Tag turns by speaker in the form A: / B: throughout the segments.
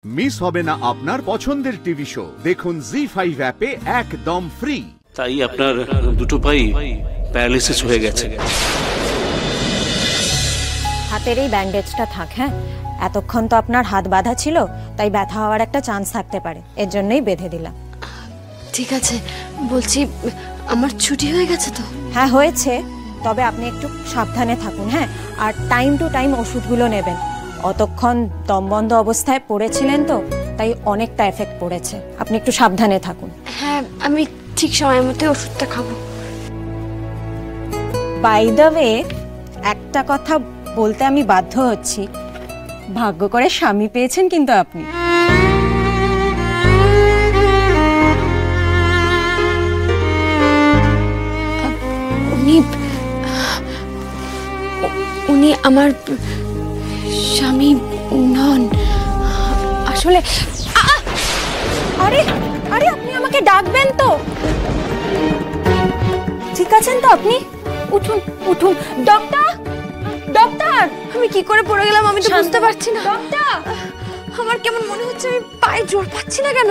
A: Miss হবে না আপনার পছন্দের টিভি শো। দেখুন জি5 অ্যাপে একদম ফ্রি।
B: তাই আপনার দুটো পাই প্যারালিসিস হয়ে গেছে।
C: হাতের এই ব্যান্ডেজটা থাক। হ্যাঁ, এতক্ষণ তো আপনার হাত বাঁধা ছিল, তাই ব্যথা হওয়ার একটা চান্স থাকতে পারে, এর জন্যই বেঁধে দিলাম।
D: ঠিক আছে, বলছি আমার ছুটি হয়ে গেছে তো?
C: হ্যাঁ হয়েছে, তবে আপনি একটু সাবধানে থাকুন। হ্যাঁ, আর টাইম টু টাইম ওষুধগুলো নেবেন। অতক্ষণ দমবন্ধ অবস্থায় পড়েছিলেন তো, তাই অনেকটা এফেক্ট পড়েছে। আপনি একটু সাবধানে থাকুন।
D: হ্যাঁ, আমি ঠিক সময় মতো ওষুধটা খাবো।
C: বাই দ্য ওয়ে, একটা কথা বলতে আমি বাধ্য হচ্ছি, ভাগ্য করে স্বামী পেয়েছেন কিন্তু আপনি।
D: উনি আমার স্বামী নন আসলে।
C: আরে আরে, আপনি আমাকে ডাকবেন তো? ঠিক আছেন তো আপনি? উঠুন উঠুন। Doctor, doctor!
D: আমি কি করে পড়ে গেলাম আমি তো বুঝতে পারছি না।
C: ডক্টর,
D: আমার কেমন মনে হচ্ছে আমি পায়ে জোর পাচ্ছি না কেন।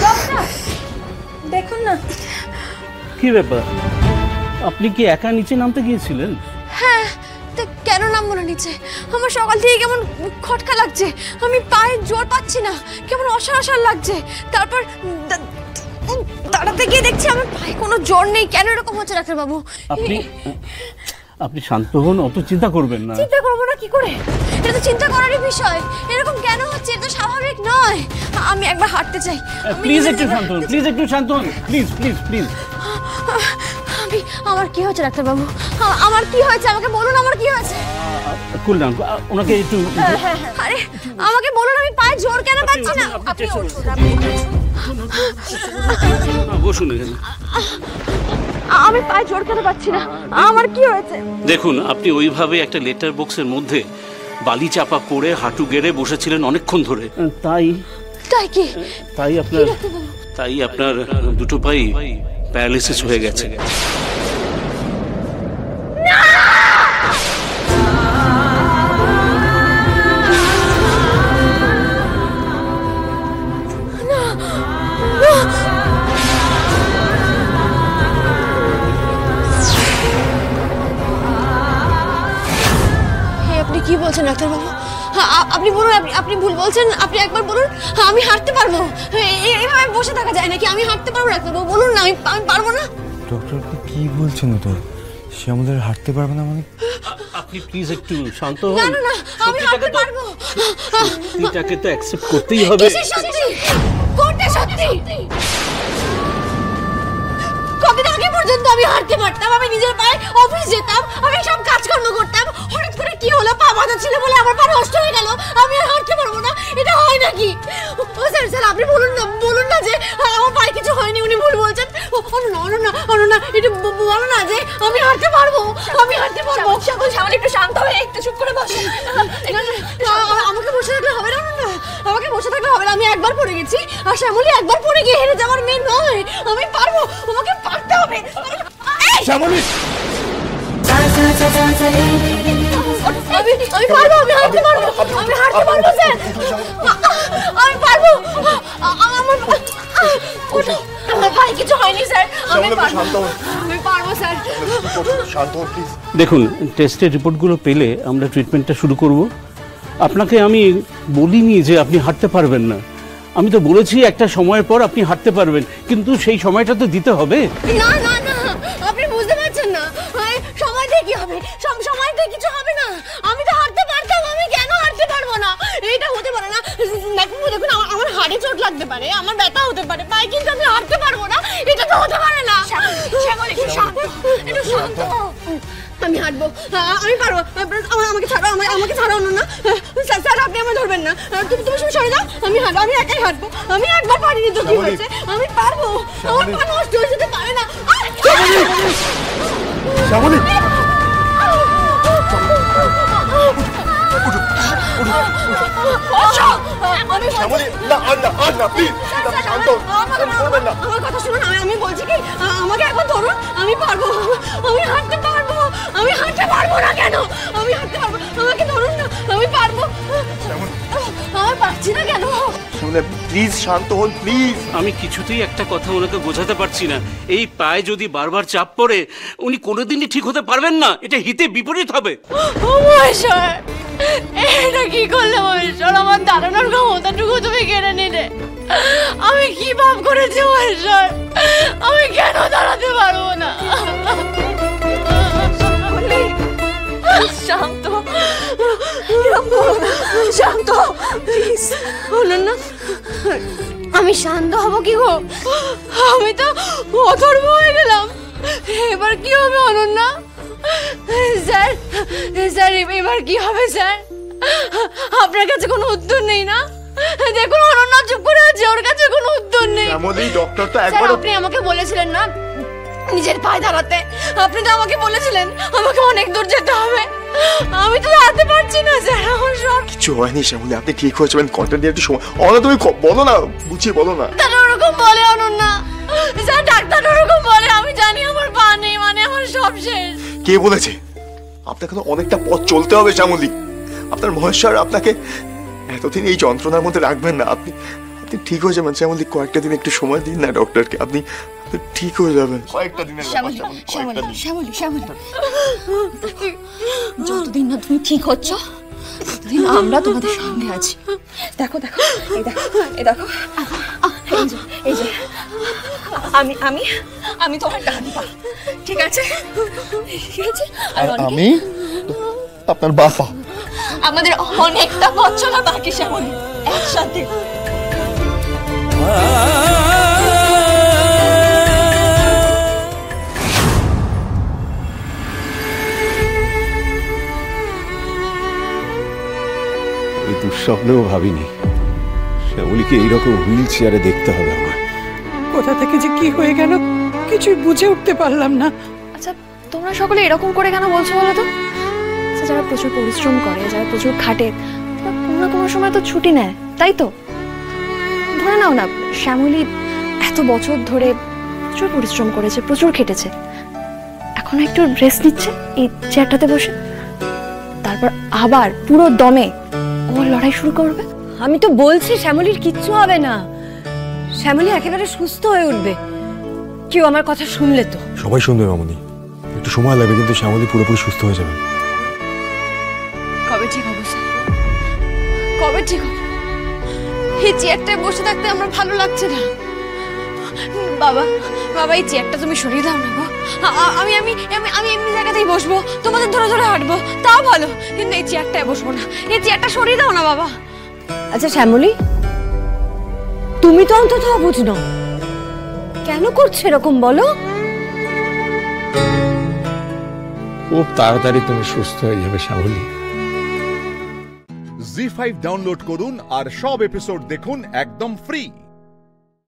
C: ডক্টর দেখুন না।
B: কি ব্যাপার, আপনি কি একা নিচে নামতে গিয়েছিলেন?
D: হ্যাঁ, তা কেন নামবো না নিচে? আমার সকাল থেকে কেমন খটকা লাগছে, আমি পায়ে জোর পাচ্ছি না, কেমন অসার অসার লাগছে। তারপর দাঁড়াতে গিয়ে দেখছি আমার পায়ে কোনো জোর নেই। কেন এরকম হচ্ছে ডাক্তার বাবু?
B: আপনি শান্ত হন, অত চিন্তা করবেন না।
D: চিন্তা করবো না কি করে? এটা তো চিন্তা করারই বিষয়। এরকম কেন হচ্ছে? এটা স্বাভাবিক নয়। আমি একবার হাঁটতে চাই।
B: প্লিজ একটু শান্ত হন, প্লিজ একটু শান্ত হন, প্লিজ প্লিজ প্লিজ।
D: আমার কি হয়েছে ডাক্তার বাবু? আমার কি হয়েছে আমাকে বলুন, আমার কি হয়েছে?
B: কুল ডাউন, ওনাকে একটু।
D: আরে আমাকে বলুন, আমি পায়ে জোর কেন পাচ্ছি না?
C: আপনি
B: বসুন এখানে।
D: আমি পায়ে জোর কেন পাচ্ছি না? আমার কি হয়েছে?
B: দেখুন, আপনি ওইভাবে একটা লেটার বক্সের মধ্যে বালি চাপা পড়ে হাঁটু গেড়ে বসেছিলেন অনেকক্ষণ ধরে।
D: তাই কি?
B: তাই আপনার দুটো পাই প্যারালিসিস হয়ে গেছে।
D: আপনি কি বলছেন ডাক্তার বাবু? আপনি বলুন, আপনি ভুল বলছেন। আপনি একবার বলুন আমি হাঁটতে পারবো। এইভাবে বসে থাকা যায় নাকি? আমি হাঁটতে পারবো ডাক্তার বাবু, বলুন না। আমি পারবো না।
E: ডক্টর কি বলছেন? তো সে আমাদের হাঁটতে পারবে না মানে?
B: আপনি প্লিজ একটু শান্ত হন।
D: না না না, আমি হাঁটতে পারবো।
B: এটাকে তো অ্যাকসেপ্ট করতেই হবে।
D: সত্যি কোনটা সত্যি? কদিন আগে পর্যন্ত আমি হাঁটতে পারতাম, আমি নিজের পায়ে অফিস যেতাম, আমি সব কাজকর্ম করতাম। হঠাৎ করে কি হলো? পা বাঁধা ছিল বলে আমার পা নষ্ট হয়ে গেল, আমি আর হাঁটতে পারবো না? এটা হয় নাকি? ও স্যার স্যার, আপনি বলুন না যে আমার পায়ে কিছু হয়নি। উনি ভুল বলছেন। না, এটা বলো না যে আমি হাঁটতে পারবো। আমি হাঁটতে পারবো। শ্যামলী একটু শান্ত হয়ে একটু চুপ করে বসো। আমাকে বসে থাকলে হবে না। আমাকে বসে থাকলে হবে না। আমি একবার পড়ে গেছি, আর শ্যামলী একবার পড়ে গিয়ে হেরে যাওয়ার মেয়ে নয়। আমি পারবো, আমাকে পারতে হবে।
E: শ্যামলী,
D: আমি পারবো, আমি হাঁটতে পারবো, আমি হাঁটতে পারবো স্যার, আমি পারবো। আমার পায়ে কিছু হয়নি স্যার, আমি পারবো স্যার।
B: দেখুন, টেস্টের রিপোর্টগুলো পেলে আমরা ট্রিটমেন্টটা শুরু করব। আপনাকে আমি বলিনি যে আপনি হাঁটতে পারবেন না। আমি তো বলেছি একটা সময়ের পর আপনি হাঁটতে পারবেন, কিন্তু সেই সময়টা তো দিতে হবে।
D: না না না, আপনি বুঝতে পারছেন না। সময় দিয়ে কি হবে? সময় দিয়ে কিছু হবে না। আমি তো হাঁটতে পারতাম, আমি কেন হাঁটতে পারবো না? এটা হতে পারে না। দেখুন, আমার হাড়ে চোট লাগতে পারে, আমার ব্যথা হতে পারে পায়ে, কিন্তু আমি হাঁটতে পারবো না। এটা তো হতে পারে না। একটু শান্ত। আমি হাঁটবো, আমি পারবো। আমাকে ছাড়ো, আমাকে ছাড়ো না। স্যার আপনি আমায় ধরবেন না। তুমি সরে যাও, আমি হাঁটবো, আমি একাই হাঁটবো। আমি একবার পারিনি তো কি হয়েছে? আমি পারবো, আমার পা নষ্ট হয়ে যেতে পারে না।
E: শ্যামলী,
D: আমার কথা শুনুন, আমি বলছি কি, আমাকে একবার ধরুন। আমি পারবো, আমি হাঁটতে পারবো। আমি হাঁটতে পারবো না কেন? আমি হাঁটতে পারবো, আমাকে ধরুন না। আমি পারবো। আমার পারছি না কেন?
E: প্লিজ শান্ত হন প্লিজ।
B: আমি কিছুতেই একটা কথা ওনাকে বোঝাতে পারছি না, এই পায়ে যদি বারবার চাপ পড়ে উনি কোনোদিনই ঠিক হতে পারবেন না, এটা হিতে বিপরীত হবে।
D: ও মহেশ্বর, এটা কি করলে মহেশ্বর? আমার দাঁড়ানোর ক্ষমতাটুকু তুমি কেড়ে নিলে। আমি কি পাপ করেছি মহেশ্বর? আমি কেন দাঁড়াতে পারবো না? শান্ত, শান্ত প্লিজ। অনন্যা, আমি শান্ত হব কি গো? আমি তো অথর্ব হয়ে গেলাম। এবার কি হবে অনন্যা? স্যার, স্যার এবার কি হবে স্যার? আপনার কাছে কোনো উত্তর নেই না? দেখুন অনন্যা চুপ করে আছে, ওর কাছে কোনো উত্তর নেই।
E: শ্যামলী, ডক্টর তো
D: স্যার,
E: একবার
D: আপনি আমাকে বলেছিলেন না নিজের পায়ে দাঁড়াতে? আপনি তো আমাকে বলেছিলেন আমাকে অনেক দূর যেতে হবে। আমি তো দাঁড়াতে পারছি না স্যার, আমার সব
E: কিছু হয়নি শ্যামলী, আপনি ঠিক হয়ে যাবেন। কন্টেন্ট একটু সময় অনন্যা, তুমি বলো না, বুঝিয়ে বলো না।
D: ডাক্তার ওরকম বলে অনন্যা, স্যার ডাক্তার ওরকম বলে। আমি জানি আমার পা নেই, মানে আমার সব শেষ।
E: কে বলেছে? আপনাকে তো অনেকটা পথ চলতে হবে শ্যামলী। আপনার মহেশ্বর আপনাকে এতদিন এই যন্ত্রণার মধ্যে রাখবেন না। আপনি আপনি ঠিক হয়ে যাবেন শ্যামলী। কয়েকটা দিন একটু সময় দিন না ডক্টরকে, আপনি আপনি ঠিক হয়ে যাবেন। কয়েকটা দিনের ব্যাপার শ্যামলী, কয়েকটা দিন।
D: শ্যামলী, শ্যামলী, যতদিন না তুমি ঠিক হচ্ছ ততদিন আমরা তোমাদের সঙ্গে আছি।
C: দেখো দেখো, এই দেখো, এই দেখো, এই যে, এই যে আমি আমি আমি তোমার ডান পা, ঠিক আছে? ঠিক আছে? আর
E: আমি আপনার বাবা।
D: আমাদের অনেকটা পথ চলা বাকি শ্যামলী, একসাথে।
F: এই দুঃস্বপ্নেও ভাবিনি শ্যামলীকে এইরকম হুইল চেয়ারে দেখতে হবে আমার।
G: কোথা থেকে যে কি হয়ে গেল কিছুই বুঝে উঠতে পারলাম না।
H: আচ্ছা, তোমরা সকলে এরকম করে কেন বলছো বলো তো? আচ্ছা, যারা প্রচুর পরিশ্রম করে, যারা প্রচুর খাটে, তারা কোনো না কোনো সময় তো ছুটি নেয়, তাই তো? ধরে নাও না, শ্যামলী এত বছর ধরে প্রচুর পরিশ্রম করেছে, প্রচুর খেটেছে, এখন একটু রেস্ট নিচ্ছে এই চেয়ারটাতে বসে, তারপর আবার পুরো দমে ওর লড়াই শুরু করবে।
C: আমি তো বলছি শ্যামলীর কিচ্ছু হবে না, শ্যামলী একেবারে সুস্থ হয়ে উঠবে। কেউ আমার কথা শুনলে তো?
E: সবাই শুনবে মামনি, একটু সময় লাগবে, কিন্তু শ্যামলী পুরোপুরি সুস্থ হয়ে যাবে।
D: কবে ঠিক হবো স্যার? কবে ঠিক হবো? এই চেয়ারটায় বসে থাকতে আমার ভালো লাগছে না। বাবা, বাবা এই চেয়ারটা তুমি সরিয়ে দাও না গো। আমি আমি আমি আমি এমনি জায়গাতেই বসবো, তোমাদের ধরে ধরে হাঁটবো, তাও ভালো, কিন্তু এই চেয়ারটায় বসবো না। এই চেয়ারটা সরিয়ে দাও না বাবা।
C: আচ্ছা শ্যামলী, তুমি তো অন্তত বুঝ নাও, কেন করছো এরকম বলো?
F: খুব তাড়াতাড়ি তুমি সুস্থ হয়ে যাবে শ্যামলী।
A: জি5 ডাউনলোড করুন আর সব এপিসোড দেখুন একদম ফ্রি।